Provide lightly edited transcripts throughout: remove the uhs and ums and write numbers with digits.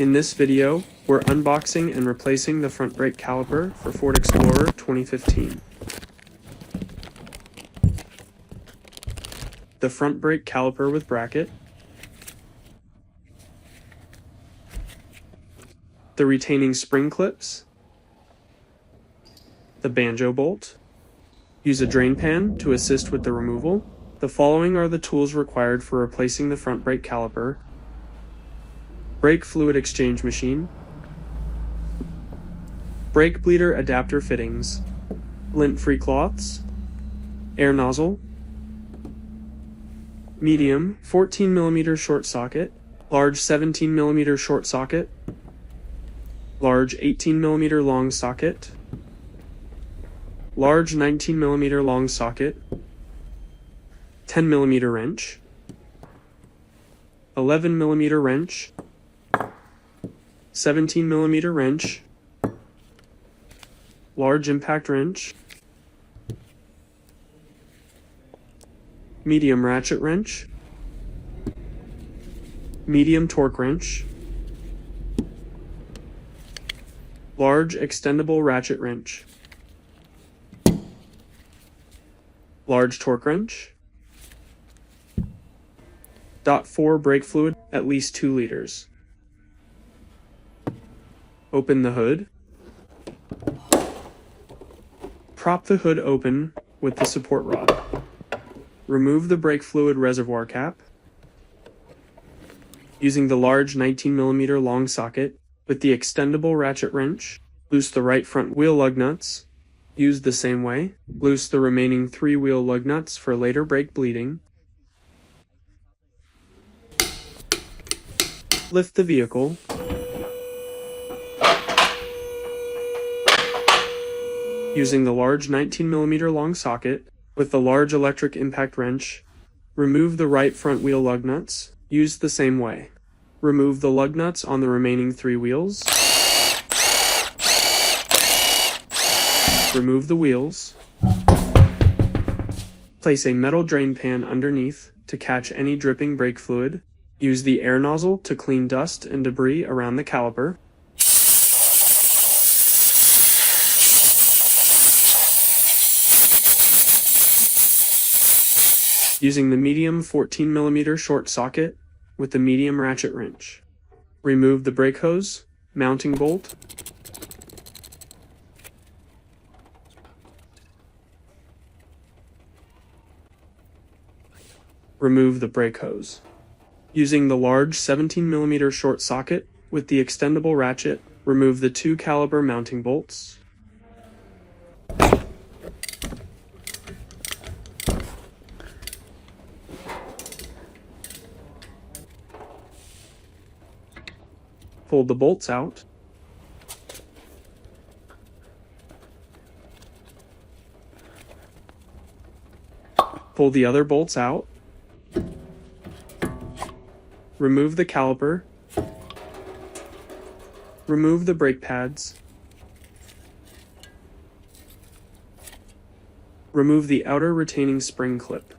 In this video, we're unboxing and replacing the front brake caliper for Ford Explorer 2015. The front brake caliper with bracket, the retaining spring clips, the banjo bolt. Use a drain pan to assist with the removal. The following are the tools required for replacing the front brake caliper: brake fluid exchange machine, brake bleeder adapter fittings, lint-free cloths, air nozzle, medium 14mm short socket, large 17mm short socket, large 18mm long socket, large 19mm long socket, 10mm wrench, 11mm wrench, 17mm wrench, large impact wrench, medium ratchet wrench, medium torque wrench, large extendable ratchet wrench, large torque wrench, .4 brake fluid, at least 2 liters. Open the hood. Prop the hood open with the support rod. Remove the brake fluid reservoir cap. Using the large 19mm long socket with the extendable ratchet wrench, loose the right front wheel lug nuts. Use the same way. Loose the remaining 3 wheel lug nuts for later brake bleeding. Lift the vehicle. Using the large 19mm long socket with the large electric impact wrench, remove the right front wheel lug nuts. Use the same way. Remove the lug nuts on the remaining 3 wheels. Remove the wheels. Place a metal drain pan underneath to catch any dripping brake fluid. Use the air nozzle to clean dust and debris around the caliper. Using the medium 14mm short socket with the medium ratchet wrench, remove the brake hose, mounting bolt, remove the brake hose. Using the large 17mm short socket with the extendable ratchet, remove the 2 caliper mounting bolts. Pull the bolts out. Pull the other bolts out. Remove the caliper. Remove the brake pads. Remove the outer retaining spring clip.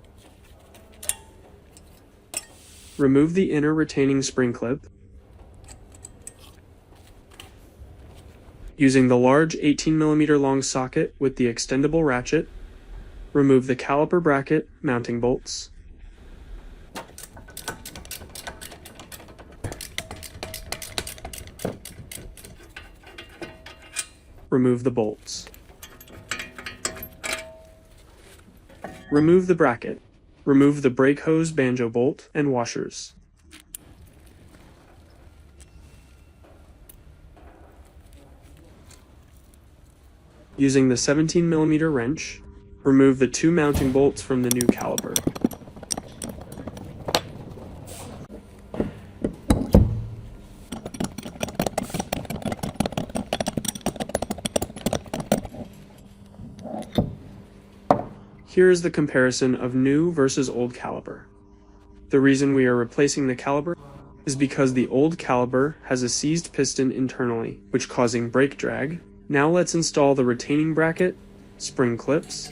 Remove the inner retaining spring clip. Using the large 18mm long socket with the extendable ratchet, remove the caliper bracket mounting bolts. Remove the bolts. Remove the bracket. Remove the brake hose banjo bolt and washers. Using the 17mm wrench, remove the 2 mounting bolts from the new caliper. Here is the comparison of new versus old caliper. The reason we are replacing the caliper is because the old caliper has a seized piston internally, which causing brake drag. Now let's install the retaining bracket, spring clips,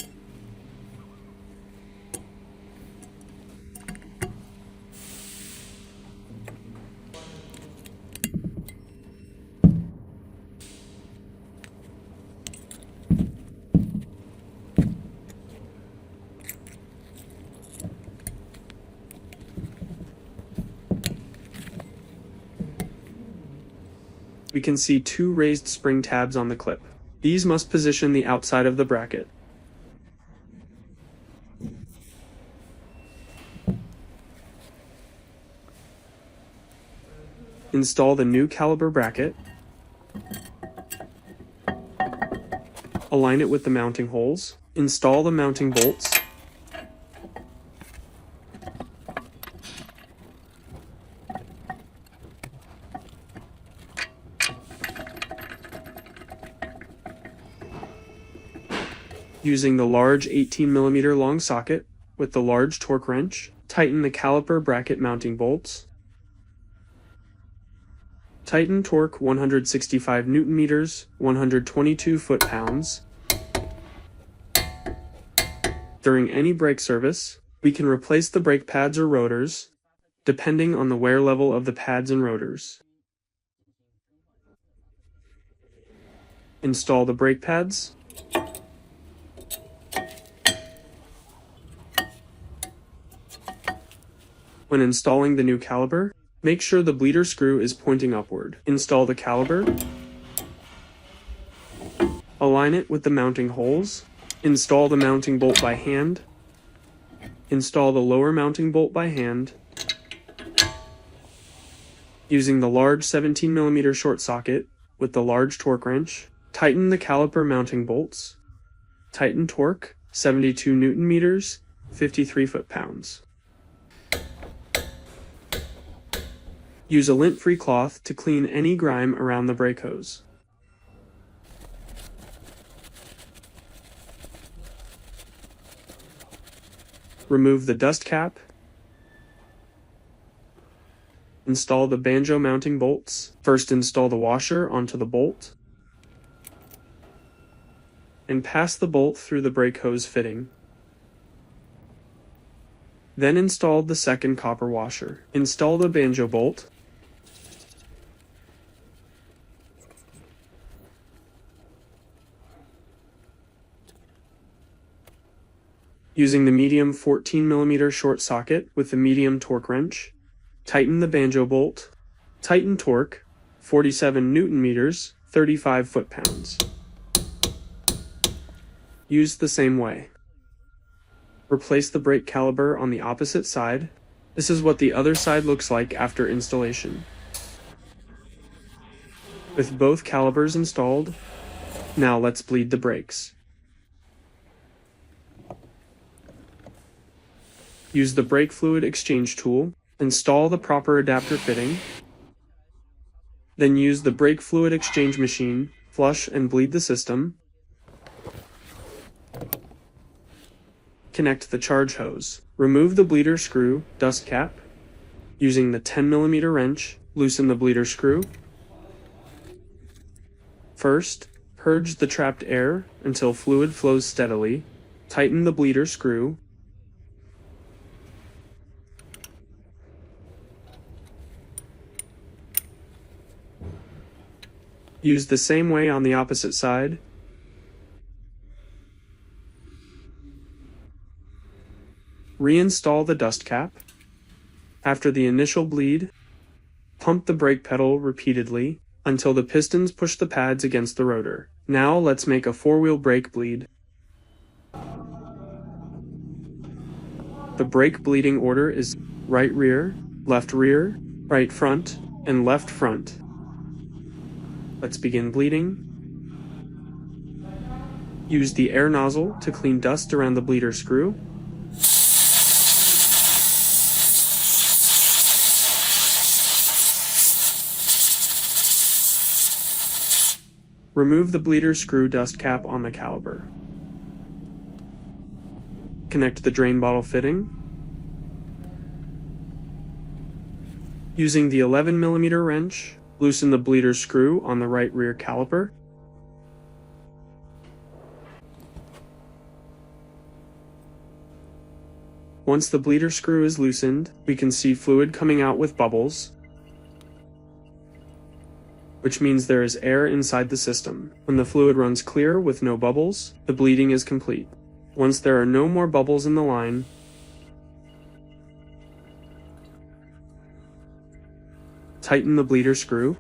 we can see two raised spring tabs on the clip. These must position the outside of the bracket. Install the new caliper bracket. Align it with the mounting holes. Install the mounting bolts. Using the large 18mm long socket with the large torque wrench, tighten the caliper bracket mounting bolts. Tighten torque 165 Nm, 122 foot-pounds. During any brake service, we can replace the brake pads or rotors, depending on the wear level of the pads and rotors. Install the brake pads. When installing the new caliper, make sure the bleeder screw is pointing upward. Install the caliper. Align it with the mounting holes. Install the mounting bolt by hand. Install the lower mounting bolt by hand. Using the large 17mm short socket with the large torque wrench, tighten the caliper mounting bolts. Tighten torque 72 Nm, 53 foot-pounds. Use a lint-free cloth to clean any grime around the brake hose. Remove the dust cap. Install the banjo mounting bolts. First install the washer onto the bolt and pass the bolt through the brake hose fitting. Then install the second copper washer. Install the banjo bolt. Using the medium 14mm short socket with the medium torque wrench, tighten the banjo bolt. Tighten torque 47 Nm, 35 foot-pounds. Use the same way. Replace the brake caliper on the opposite side. This is what the other side looks like after installation. With both calipers installed, now let's bleed the brakes. Use the brake fluid exchange tool. Install the proper adapter fitting. Then use the brake fluid exchange machine. Flush and bleed the system. Connect the charge hose. Remove the bleeder screw dust cap. Using the 10mm wrench, loosen the bleeder screw. First, purge the trapped air until fluid flows steadily. Tighten the bleeder screw. Use the same way on the opposite side. Reinstall the dust cap. After the initial bleed, pump the brake pedal repeatedly until the pistons push the pads against the rotor. Now let's make a four-wheel brake bleed. The brake bleeding order is right rear, right front, and left front. Let's begin bleeding. Use the air nozzle to clean dust around the bleeder screw. Remove the bleeder screw dust cap on the caliper. Connect the drain bottle fitting. Using the 11mm wrench, loosen the bleeder screw on the right rear caliper. Once the bleeder screw is loosened, we can see fluid coming out with bubbles, which means there is air inside the system. When the fluid runs clear with no bubbles, the bleeding is complete. Once there are no more bubbles in the line, tighten the bleeder screw.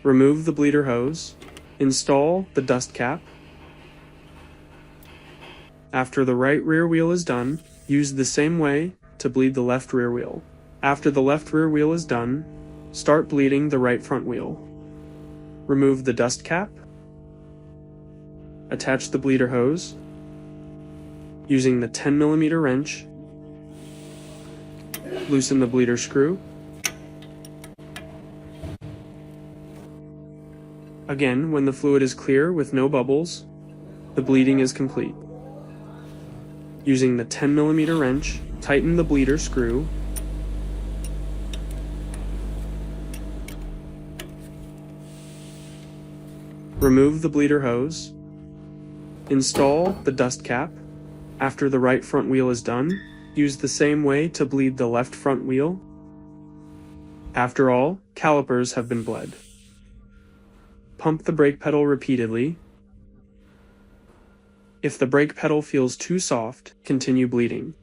Remove the bleeder hose. Install the dust cap. After the right rear wheel is done, use the same way to bleed the left rear wheel. After the left rear wheel is done, start bleeding the right front wheel. Remove the dust cap. Attach the bleeder hose. Using the 10mm wrench, loosen the bleeder screw. Again, when the fluid is clear with no bubbles, the bleeding is complete. Using the 10mm wrench, tighten the bleeder screw. Remove the bleeder hose. Install the dust cap. After the right front wheel is done, use the same way to bleed the left front wheel. After all, calipers have been bled. Pump the brake pedal repeatedly. If the brake pedal feels too soft, continue bleeding.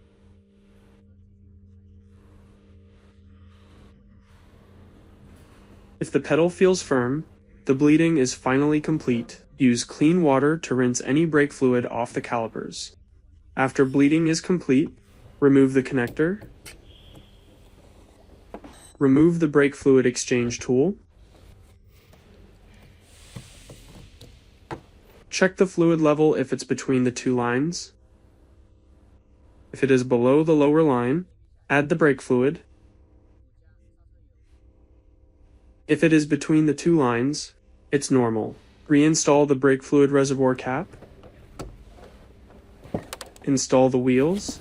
If the pedal feels firm, the bleeding is finally complete. Use clean water to rinse any brake fluid off the calipers. After bleeding is complete, remove the connector. Remove the brake fluid exchange tool. Check the fluid level if it's between the two lines. If it is below the lower line, add the brake fluid. If it is between the two lines, it's normal. Reinstall the brake fluid reservoir cap. Install the wheels.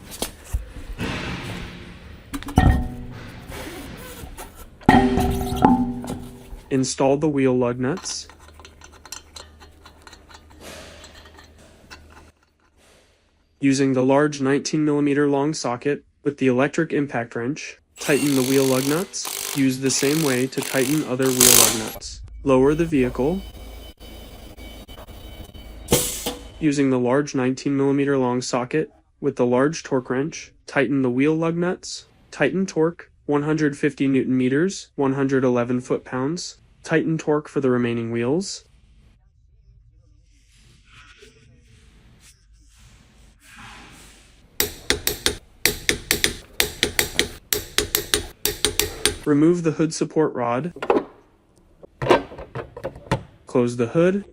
Install the wheel lug nuts. Using the large 19mm long socket with the electric impact wrench, tighten the wheel lug nuts. Use the same way to tighten other wheel lug nuts. Lower the vehicle. Using the large 19mm long socket with the large torque wrench, tighten the wheel lug nuts. Tighten torque 150 Nm, 111 foot-pounds. Tighten torque for the remaining wheels. Remove the hood support rod. Close the hood